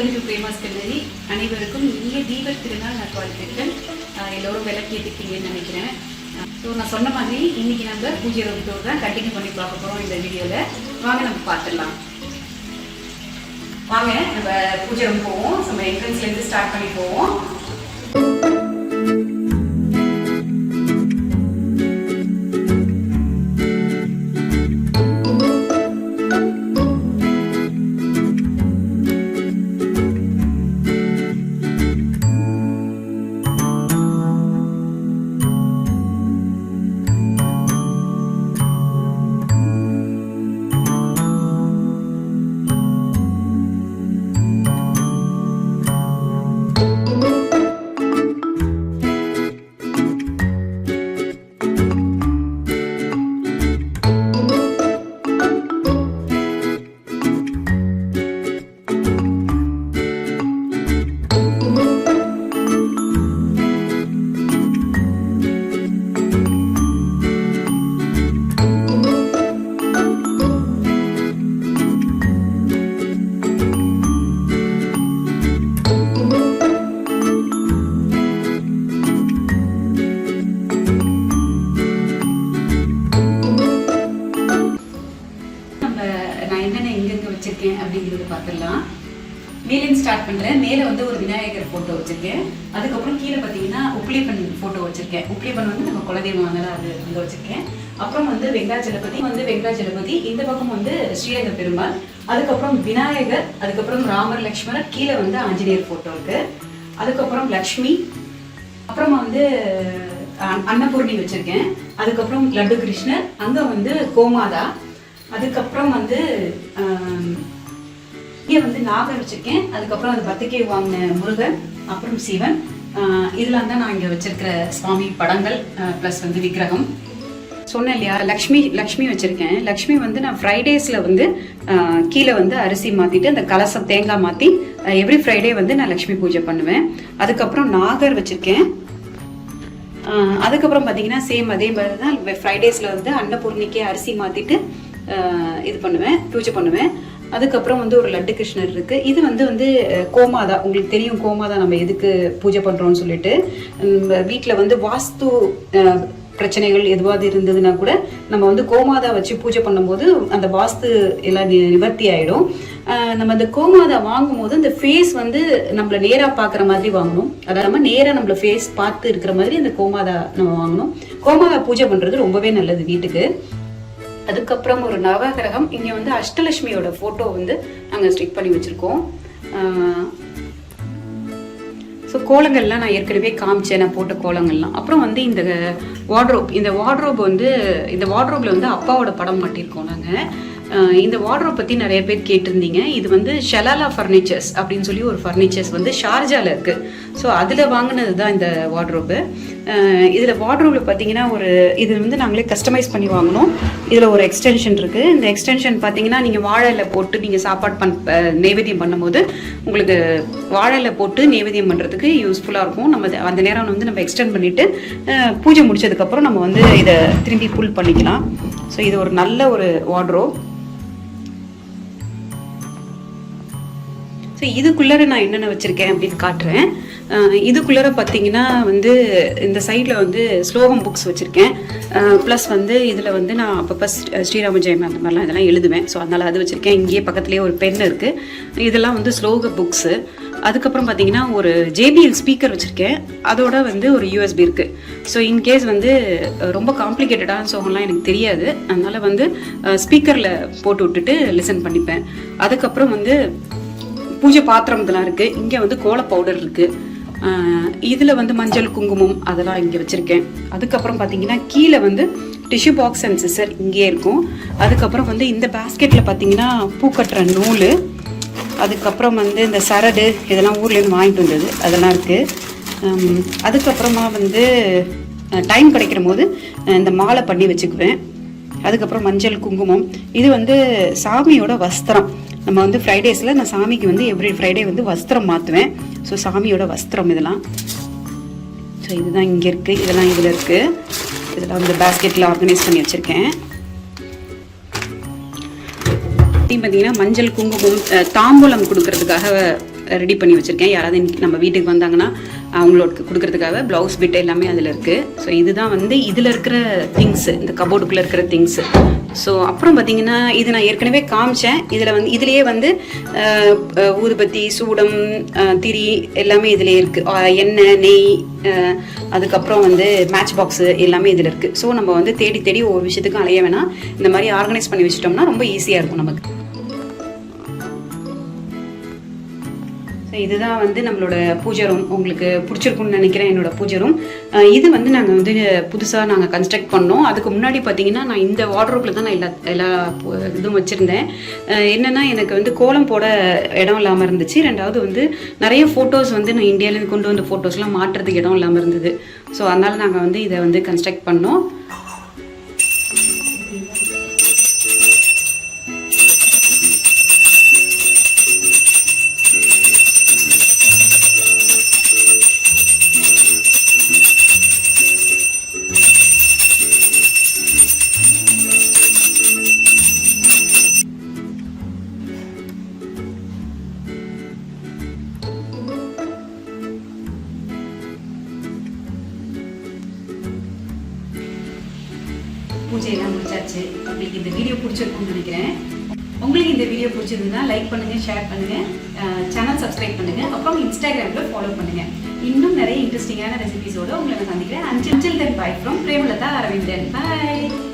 Welcome to famous கல்லூரி. அனைவருக்கும் இங்கே தீப திருநாள் நல்வாழ்த்துக்கள். எல்லோரும் விளக்கேற்றிருக்கீங்கன்னு நினைக்கிறேன். ஸோ நான் சொன்ன மாதிரி இன்னைக்கு நம்ம பூஜை ரூம் டூர் தான் கண்டினியூ பண்ணி பார்க்க போகிறோம் இந்த வீடியோவில். வாங்க நம்ம பார்த்துடலாம். வாங்க நம்ம பூஜை ரூம் போவோம். நம்ம என்ட்ரன்ஸ்லேருந்து ஸ்டார்ட் பண்ணி போவோம். அப்படிங்கிறது பார்த்துடலாம். மேலேருந்து ஸ்டார்ட் பண்ணுறேன். மேலே வந்து ஒரு விநாயகர் ஃபோட்டோ வச்சுருக்கேன். அதுக்கப்புறம் கீழே பார்த்தீங்கன்னா உப்ளியப்பன் ஃபோட்டோ வச்சுருக்கேன். உப்ளியப்பன் வந்து நம்ம குலதெய்வம் அதனால் அது அங்கே வச்சுருக்கேன். அப்புறம் வந்து வெங்கடாஜலபதி, இந்த பக்கம் வந்து ஸ்ரீரங்க பெருமாள், அதுக்கப்புறம் விநாயகர், அதுக்கப்புறம் ராமர் லக்ஷ்மணர், கீழே வந்து ஆஞ்சநேயர் ஃபோட்டோ இருக்குது. அதுக்கப்புறம் லக்ஷ்மி, அப்புறமா வந்து அன்னபூர்ணி வச்சுருக்கேன். அதுக்கப்புறம் லட்டு கிருஷ்ணர், அங்கே வந்து கோமாதா, அதுக்கப்புறம் வந்து இங்கே வந்து நாகர் வச்சுருக்கேன். அதுக்கப்புறம் அது பத்திரிக்கை வாங்கின முருகன், அப்புறம் சிவன். இதெல்லாம் தான் நான் இங்கே வச்சுருக்கிற சுவாமி படங்கள் ப்ளஸ் வந்து விக்கிரகம். சொன்னேன் இல்லையா, லக்ஷ்மி வச்சுருக்கேன். லக்ஷ்மி வந்து நான் ஃப்ரைடேஸில் வந்து கீழே வந்து அரிசி மாற்றிட்டு அந்த கலசம் தேங்காய் மாற்றி எவ்ரி ஃப்ரைடே வந்து நான் லக்ஷ்மி பூஜை பண்ணுவேன். அதுக்கப்புறம் நாகர் வச்சுருக்கேன். அதுக்கப்புறம் பார்த்தீங்கன்னா சேம் அதே மாதிரி தான் ஃப்ரைடேஸில் வந்து அன்னபூர்ணிக்கே அரிசி மாற்றிட்டு இது பண்ணுவேன், பூஜை பண்ணுவேன். அதுக்கப்புறம் வந்து ஒரு லட்டு கிருஷ்ணர் இருக்கு. இது வந்து கோமாதா. உங்களுக்கு தெரியும் கோமாதா நம்ம எதுக்கு பூஜை பண்றோம்னு சொல்லிட்டு. வீட்டில் வந்து வாஸ்து பிரச்சனைகள் எதுவாது இருந்ததுன்னா கூட நம்ம வந்து கோமாதா வச்சு பூஜை பண்ணும்போது அந்த வாஸ்து எல்லாம் நிவர்த்தி ஆயிடும். நம்ம அந்த கோமாதா வாங்கும் போது அந்த ஃபேஸ் வந்து நம்மள நேரா பாக்குற மாதிரி வாங்கணும். அதாவது நம்ம நேரா நம்மள ஃபேஸ் பார்த்து இருக்கிற மாதிரி அந்த கோமாதா நம்ம வாங்கணும். கோமாதா பூஜை பண்றது ரொம்பவே நல்லது வீட்டுக்கு. அதுக்கப்புறம் ஒரு நவகிரகம். இங்க வந்து அஷ்டலட்சுமியோட போட்டோ வந்து நாங்க ஸ்டிக் பண்ணி வச்சிருக்கோம். ஸோ கோலங்கள்லாம் நான் ஏற்கனவே காமிச்சேன், நான் போட்ட கோலங்கள்லாம். அப்புறம் வந்து இந்த வார்ட்ரோப் வந்து இந்த வார்ட்ரோப்ல வந்து அப்பாவோட படம் மாட்டியிருக்கோம் நாங்கள். இந்த வார்ட்ரோப் பற்றி நிறைய பேர் கேட்டிருந்தீங்க. இது வந்து ஷலாலா ஃபர்னிச்சர்ஸ் அப்படின்னு சொல்லி ஒரு ஃபர்னிச்சர்ஸ் வந்து ஷார்ஜாவில் இருக்குது. ஸோ அதில் வாங்கினது தான் இந்த வார்ட்ரோப்பு. இதில் வார்ட்ரோப்பில் பார்த்தீங்கன்னா இது வந்து நாங்களே கஸ்டமைஸ் பண்ணி வாங்கினோம். இதில் ஒரு எக்ஸ்டென்ஷன் இருக்குது. இந்த எக்ஸ்டென்ஷன் பார்த்தீங்கன்னா நீங்கள் வாழையில போட்டு நீங்கள் சாப்பாடு நைவேத்தியம் பண்ணும்போது உங்களுக்கு வாழையில போட்டு நைவேத்தியம் பண்ணுறதுக்கு யூஸ்ஃபுல்லாக இருக்கும். நம்ம அந்த நேரம் வந்து நம்ம எக்ஸ்டெண்ட் பண்ணிவிட்டு பூஜை முடிச்சதுக்கப்புறம் நம்ம வந்து இதை திரும்பி புல் பண்ணிக்கலாம். ஸோ இது ஒரு நல்ல ஒரு வார்ட்ரோப். ஸோ இதுக்குள்ளார நான் என்னென்ன வச்சுருக்கேன் அப்படின்னு காட்டுறேன். இதுக்குள்ளார பார்த்தீங்கன்னா வந்து இந்த சைடில் வந்து ஸ்லோகம் புக்ஸ் வச்சுருக்கேன். ப்ளஸ் வந்து இதில் வந்து நான் அப்பப்போ ஸ்ரீராம ஜெயம் அந்த மாதிரிலாம் இதெல்லாம் எழுதுவேன். ஸோ அதனால் அது வச்சுருக்கேன். இங்கேயே பக்கத்துலேயே ஒரு பென் இருக்குது. இதெல்லாம் வந்து ஸ்லோக புக்ஸு. அதுக்கப்புறம் பார்த்தீங்கன்னா ஒரு JBL ஸ்பீக்கர் வச்சுருக்கேன். அதோட வந்து ஒரு USB இருக்குது. ஸோ இன்கேஸ் வந்து ரொம்ப காம்ப்ளிகேட்டடான சோகம்லாம் எனக்கு தெரியாது. அதனால் வந்து ஸ்பீக்கரில் போட்டு விட்டுட்டு லிசன் பண்ணிப்பேன். அதுக்கப்புறம் வந்து பூஜை பாத்திரம் இதெல்லாம் இருக்குது. இங்கே வந்து கோல பவுடர் இருக்குது. இதில் வந்து மஞ்சள் குங்குமம் அதெல்லாம் இங்கே வச்சுருக்கேன். அதுக்கப்புறம் பார்த்தீங்கன்னா கீழே வந்து டிஷ்யூ பாக்ஸ் அண்ட் சிசர் இங்கே இருக்கும். அதுக்கப்புறம் வந்து இந்த பேஸ்கெட்டில் பார்த்தீங்கன்னா பூ கட்டுற நூல், அதுக்கப்புறம் வந்து இந்த சரடு இதெல்லாம் ஊர்லேருந்து வாங்கிட்டு வந்தது அதெல்லாம் இருக்குது. அதுக்கப்புறமா வந்து டைம் கிடைக்கிற போது இந்த மாலை பண்ணி வச்சுக்குவேன். அதுக்கப்புறம் மஞ்சள் குங்குமம். இது வந்து சாமியோட வஸ்திரம். நம்ம வந்து ஃப்ரைடேஸில் நான் சாமிக்கு வந்து எவ்ரி ஃப்ரைடே வந்து வஸ்திரம் மாற்றுவேன். ஸோ சாமியோட வஸ்திரம் இதெல்லாம். ஸோ இதுதான் இங்கே இருக்குது. இதெல்லாம் இதில் இருக்குது. இதெல்லாம் வந்து பேஸ்கெட்டில் ஆர்கனைஸ் பண்ணி வச்சுருக்கேன். பார்த்தீங்கன்னா மஞ்சள் குங்குமம் தாம்பூலம் கொடுக்கறதுக்காக ரெடி பண்ணி வச்சுருக்கேன். யாராவது இன்னைக்கு நம்ம வீட்டுக்கு வந்தாங்கன்னா அவங்களுக்கு கொடுக்குறதுக்காக ப்ளவுஸ் பிட் எல்லாமே அதில் இருக்குது. ஸோ இதுதான் வந்து இதில் இருக்கிற திங்ஸு, இந்த கபோர்டுக்குள்ளே இருக்கிற திங்ஸு. ஸோ அப்புறம் பார்த்தீங்கன்னா இது நான் ஏற்கனவே காமிச்சேன். இதில் வந்து இதுலேயே வந்து ஊதுபத்தி, சூடம், திரி எல்லாமே இதிலே இருக்குது. எண்ணெய், நெய், அதுக்கப்புறம் வந்து மேட்ச் பாக்ஸு எல்லாமே இதில் இருக்குது. ஸோ நம்ம வந்து தேடி தேடி ஒவ்வொரு விஷயத்துக்கும் அலைய வேணாம். இந்த மாதிரி ஆர்கனைஸ் பண்ணி வச்சுட்டோம்னா ரொம்ப ஈஸியாக இருக்கும் நமக்கு. இதுதான் வந்து நம்மளோட பூஜை ரூம். உங்களுக்கு பிடிச்சிருக்கும்னு நினைக்கிறேன் என்னோட பூஜை ரூம். இது வந்து நாங்கள் வந்து புதுசாக நாங்கள் கன்ஸ்ட்ரக்ட் பண்ணோம். அதுக்கு முன்னாடி பார்த்தீங்கன்னா நான் இந்த வார்ட்ரோப்பில் தான் நான் எல்லா இதுவும் வச்சுருந்தேன். என்னென்னா எனக்கு வந்து கோலம் போட இடம் இல்லாமல் இருந்துச்சு. ரெண்டாவது வந்து நிறைய ஃபோட்டோஸ் வந்து நான் இந்தியாவிலேருந்து கொண்டு வந்த ஃபோட்டோஸ்லாம் மாட்டுறதுக்கு இடம் இல்லாமல் இருந்தது. ஸோ அதனால் நாங்கள் வந்து இதை வந்து கன்ஸ்ட்ரக்ட் பண்ணோம். பூஜையெல்லாம் முடிச்சாச்சு. உங்களுக்கு இந்த வீடியோ பிடிச்சிருக்கும்னு நினைக்கிறேன். உங்களுக்கு இந்த வீடியோ பிடிச்சிருந்ததுன்னா லைக் பண்ணுங்கள், ஷேர் பண்ணுங்கள், சேனல் சப்ஸ்கிரைப் பண்ணுங்கள், அப்புறம் இன்ஸ்டாகிராமில் ஃபாலோ பண்ணுங்கள். இன்னும் நிறைய இன்ட்ரெஸ்டிங்கான ரெசிபிஸோடு உங்களை நான் சந்திக்கிறேன். Until then, bye from Premlata Aravindan. Bye.